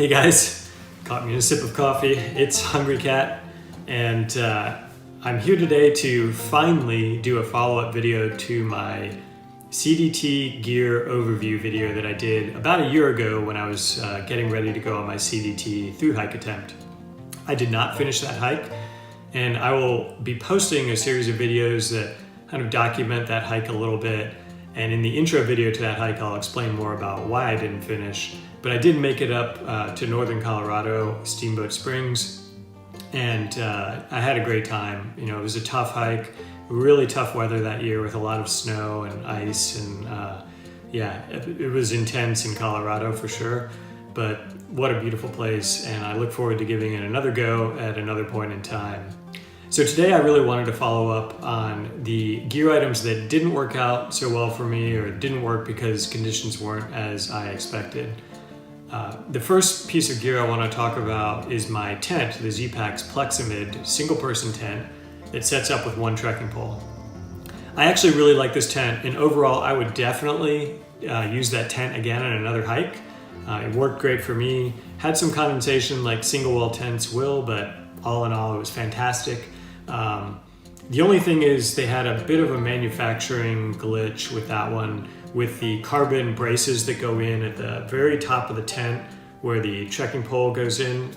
Hey guys, caught me in a sip of coffee. It's Hungry Cat, and I'm here today to finally do a follow-up video to my CDT gear overview video that I did about a year ago when I was getting ready to go on my CDT Thru-Hike attempt. I did not finish that hike, and I will be posting a series of videos that kind of document that hike a little bit. And in the intro video to that hike, I'll explain more about why I didn't finish. But I did make it up to northern Colorado, Steamboat Springs, and I had a great time. You know, it was a tough hike, really tough weather that year with a lot of snow and ice, and yeah, it was intense in Colorado for sure. But what a beautiful place, and I look forward to giving it another go at another point in time. So today I really wanted to follow up on the gear items that didn't work out so well for me, or didn't work because conditions weren't as I expected. The first piece of gear I want to talk about is my tent, the Z-Packs Plexamid single person tent that sets up with one trekking pole. I actually really like this tent, and overall I would definitely use that tent again on another hike. It worked great for me. Had some condensation like single wall tents will, but all in all it was fantastic. The only thing is they had a bit of a manufacturing glitch with that one, with the carbon braces that go in at the very top of the tent where the trekking pole goes in.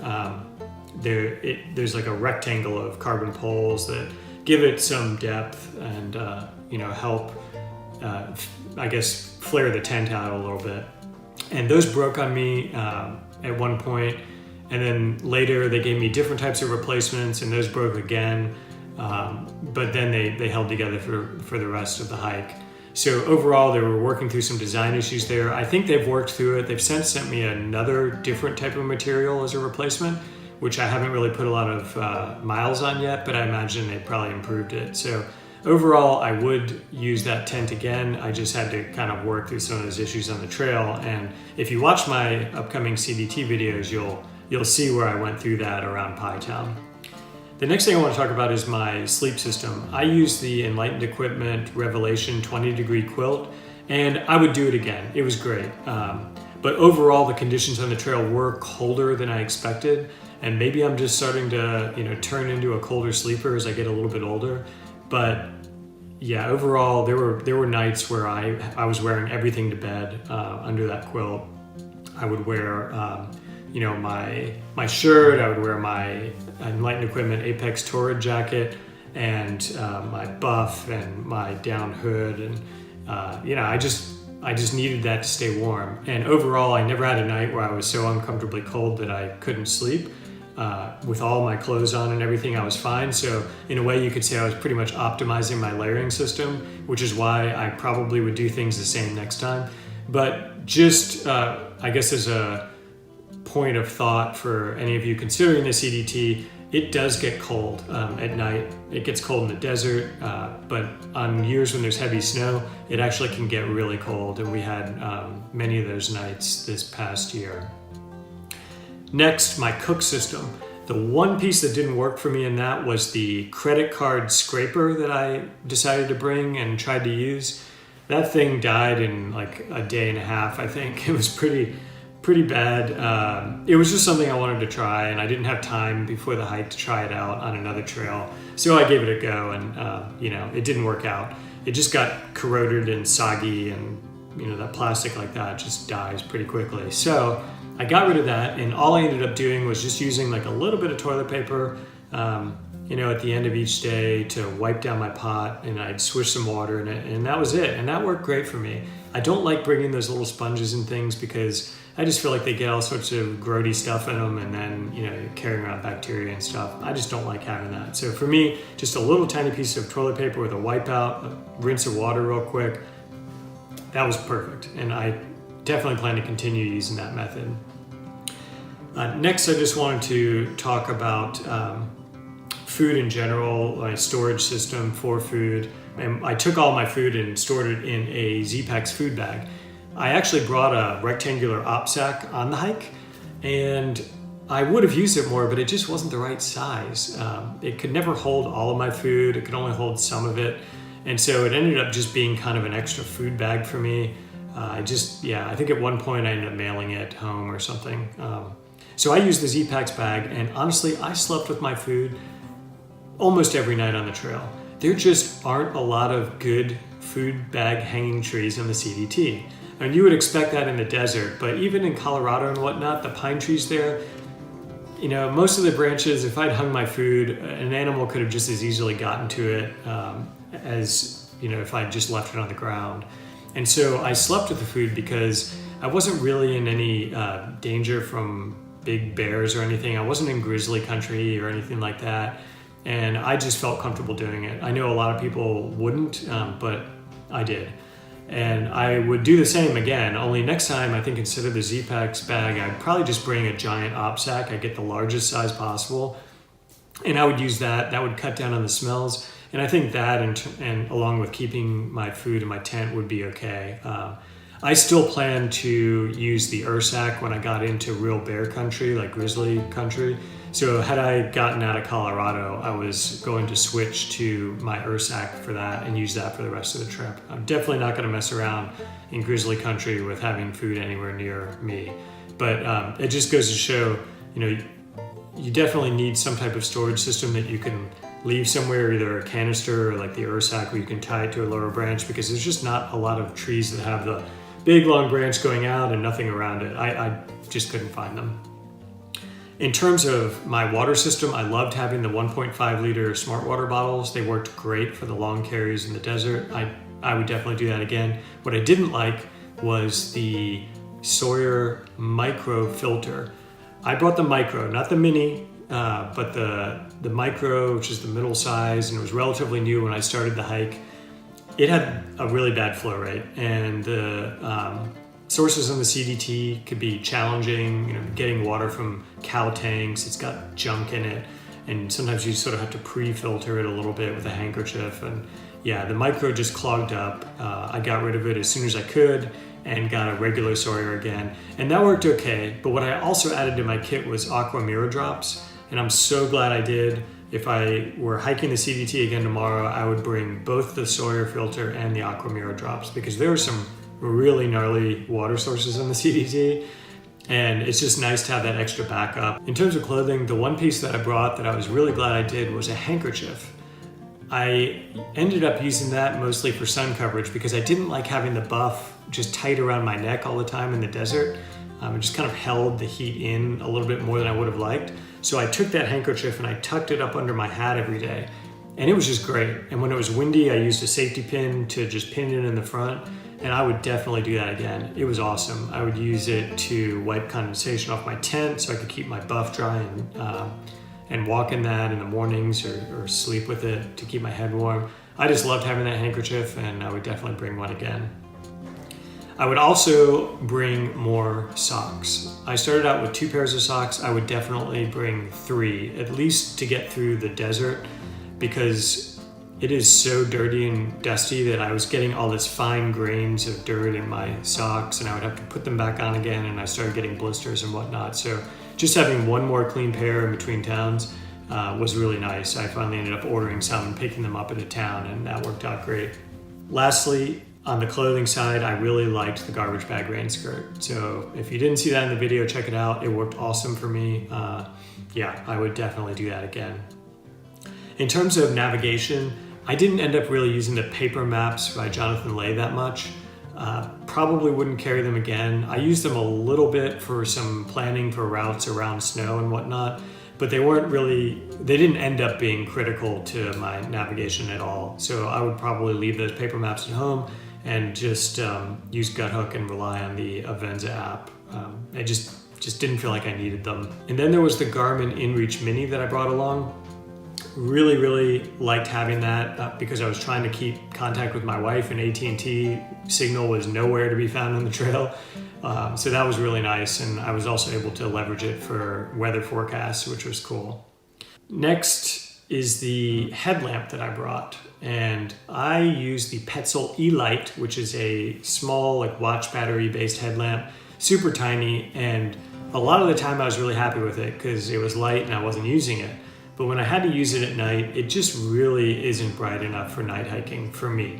There's like a rectangle of carbon poles that give it some depth and help, I guess, flare the tent out a little bit. And those broke on me at one point. And then later they gave me different types of replacements, and those broke again. But then they held together for the rest of the hike. So overall, they were working through some design issues there. I think they've worked through it. They've since sent me another different type of material as a replacement, which I haven't really put a lot of miles on yet, but I imagine they probably improved it. So overall, I would use that tent again. I just had to kind of work through some of those issues on the trail. And if you watch my upcoming CDT videos, you'll see where I went through that around Pie Town. The next thing I want to talk about is my sleep system. I use the Enlightened Equipment Revelation 20-degree quilt, and I would do it again. It was great. But overall, the conditions on the trail were colder than I expected, and maybe I'm just starting to turn into a colder sleeper as I get a little bit older. But yeah, overall, there were nights where I was wearing everything to bed under that quilt. I would wear my shirt, I would wear my Enlightened Equipment Apex Torrid jacket, and my buff and my down hood, and I just needed that to stay warm. And overall, I never had a night where I was so uncomfortably cold that I couldn't sleep. With all my clothes on and everything, I was fine. So in a way, you could say I was pretty much optimizing my layering system, which is why I probably would do things the same next time. But just, I guess as a point of thought for any of you considering the CDT, it does get cold at night. It gets cold in the desert, but on years when there's heavy snow, it actually can get really cold, and we had many of those nights this past year. Next, my cook system. The one piece that didn't work for me in that was the credit card scraper that I decided to bring and tried to use. That thing died in like a day and a half, I think. It was pretty bad. It was just something I wanted to try, and I didn't have time before the hike to try it out on another trail. So I gave it a go, and it didn't work out. It just got corroded and soggy, and that plastic like that just dies pretty quickly. So I got rid of that, and all I ended up doing was just using like a little bit of toilet paper, at the end of each day to wipe down my pot, and I'd swish some water in it, and that was it. And that worked great for me. I don't like bringing those little sponges and things because I just feel like they get all sorts of grody stuff in them, and then, you're carrying around bacteria and stuff. I just don't like having that. So for me, just a little tiny piece of toilet paper with a wipe out, a rinse of water real quick, that was perfect. And I definitely plan to continue using that method. Next, I just wanted to talk about food in general, my storage system for food. And I took all my food and stored it in a Z-Packs food bag. I actually brought a rectangular op sack on the hike, and I would have used it more, but it just wasn't the right size. It could never hold all of my food. It could only hold some of it. And so it ended up just being kind of an extra food bag for me. I think at one point I ended up mailing it home or something. So I use the Z-Packs bag, and honestly, I slept with my food almost every night on the trail. There just aren't a lot of good food bag hanging trees in the CDT. And you would expect that in the desert, but even in Colorado and whatnot, the pine trees there, you know, most of the branches, if I'd hung my food, an animal could have just as easily gotten to it as, you know, if I'd just left it on the ground. And so I slept with the food because I wasn't really in any danger from big bears or anything. I wasn't in grizzly country or anything like that. And I just felt comfortable doing it. I know a lot of people wouldn't, but I did. And I would do the same again, only next time I think instead of the Z-Packs bag, I'd probably just bring a giant op sack. I'd get the largest size possible. And I would use that. That would cut down on the smells. And I think that and along with keeping my food in my tent would be okay. I still plan to use the Ursack when I got into real bear country, like grizzly country. So had I gotten out of Colorado, I was going to switch to my Ursack for that and use that for the rest of the trip. I'm definitely not going to mess around in grizzly country with having food anywhere near me. But it just goes to show, you know, you definitely need some type of storage system that you can leave somewhere, either a canister or like the Ursack where you can tie it to a lower branch, because there's just not a lot of trees that have the big long branch going out and nothing around it. I just couldn't find them. In terms of my water system, I loved having the 1.5 liter smart water bottles. They worked great for the long carries in the desert. I would definitely do that again. What I didn't like was the Sawyer micro filter. I brought the micro, not the mini, but the micro, which is the middle size, and it was relatively new when I started the hike. It had a really bad flow rate, and the sources on the CDT could be challenging. You know, getting water from cow tanks, it's got junk in it, and sometimes you sort of have to pre-filter it a little bit with a handkerchief. And yeah, the micro just clogged up. I got rid of it as soon as I could and got a regular Sawyer again, and that worked okay. But what I also added to my kit was Aqua Mirror drops, and I'm so glad I did. If I were hiking the CDT again tomorrow, I would bring both the Sawyer filter and the Aqua Mirror drops, because there are some really gnarly water sources in the CDT, and it's just nice to have that extra backup. In terms of clothing, the one piece that I brought that I was really glad I did was a handkerchief. I ended up using that mostly for sun coverage because I didn't like having the buff just tight around my neck all the time in the desert. It just kind of held the heat in a little bit more than I would have liked. So I took that handkerchief and I tucked it up under my hat every day. And it was just great. And when it was windy, I used a safety pin to just pin it in the front. And I would definitely do that again. It was awesome. I would use it to wipe condensation off my tent so I could keep my buff dry and walk in that in the mornings or sleep with it to keep my head warm. I just loved having that handkerchief, and I would definitely bring one again. I would also bring more socks. I started out with 2 pairs of socks. I would definitely bring 3, at least to get through the desert, because it is so dirty and dusty that I was getting all this fine grains of dirt in my socks, and I would have to put them back on again, and I started getting blisters and whatnot. So just having one more clean pair in between towns was really nice. I finally ended up ordering some and picking them up at a town, and that worked out great. Lastly, on the clothing side, I really liked the garbage bag rain skirt. So if you didn't see that in the video, check it out. It worked awesome for me. Yeah, I would definitely do that again. In terms of navigation, I didn't end up really using the paper maps by Jonathan Lay that much. Probably wouldn't carry them again. I used them a little bit for some planning for routes around snow and whatnot, but they didn't end up being critical to my navigation at all. So I would probably leave those paper maps at home and just use Guthook and rely on the Avenza app. I just didn't feel like I needed them. And then there was the Garmin InReach Mini that I brought along. Really, really liked having that because I was trying to keep contact with my wife, and AT&T signal was nowhere to be found on the trail. So that was really nice, and I was also able to leverage it for weather forecasts, which was cool. Next is the headlamp that I brought, and I use the Petzl E-Light, which is a small like watch battery based headlamp, super tiny, and a lot of the time I was really happy with it because it was light and I wasn't using it. But when I had to use it at night, it just really isn't bright enough for night hiking for me.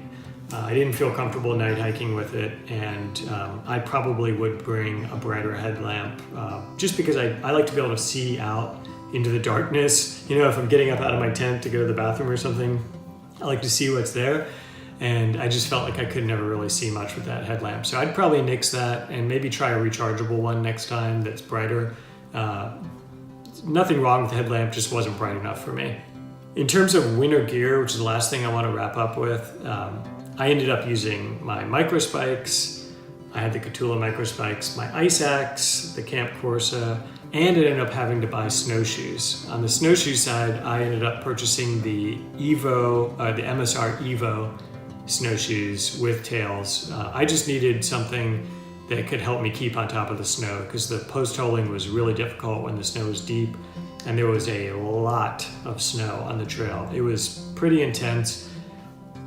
I didn't feel comfortable night hiking with it, and I probably would bring a brighter headlamp just because I like to be able to see out into the darkness. You know, if I'm getting up out of my tent to go to the bathroom or something, I like to see what's there. And I just felt like I could never really see much with that headlamp. So I'd probably nix that and maybe try a rechargeable one next time that's brighter. Nothing wrong with the headlamp, just wasn't bright enough for me. In terms of winter gear, which is the last thing I want to wrap up with, I ended up using my microspikes. I had the Catula microspikes, my ice axe, the Camp Corsa, and I ended up having to buy snowshoes. On the snowshoe side, I ended up purchasing the the MSR Evo snowshoes with tails. I just needed something that could help me keep on top of the snow because the post holing was really difficult when the snow was deep and there was a lot of snow on the trail. It was pretty intense.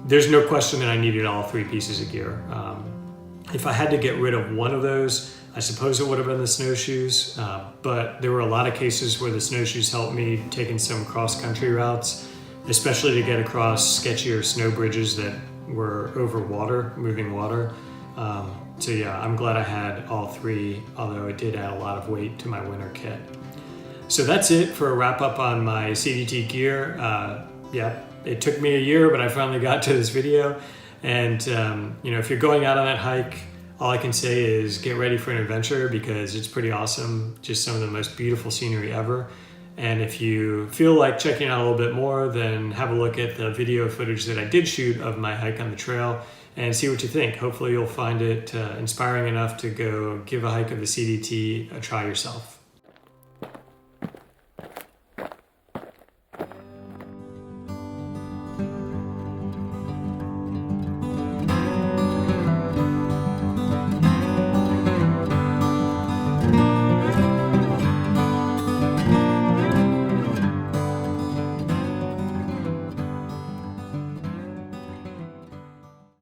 There's no question that I needed all 3 pieces of gear. If I had to get rid of one of those, I suppose it would have been the snowshoes, but there were a lot of cases where the snowshoes helped me taking some cross-country routes, especially to get across sketchier snow bridges that were over water, moving water. So yeah, I'm glad I had all 3, although it did add a lot of weight to my winter kit. So that's it for a wrap up on my CDT gear. Yeah, it took me a year, but I finally got to this video. And you know, if you're going out on that hike, all I can say is get ready for an adventure because it's pretty awesome. Just some of the most beautiful scenery ever. And if you feel like checking out a little bit more, then have a look at the video footage that I did shoot of my hike on the trail and see what you think. Hopefully you'll find it inspiring enough to go give a hike of the CDT a try yourself.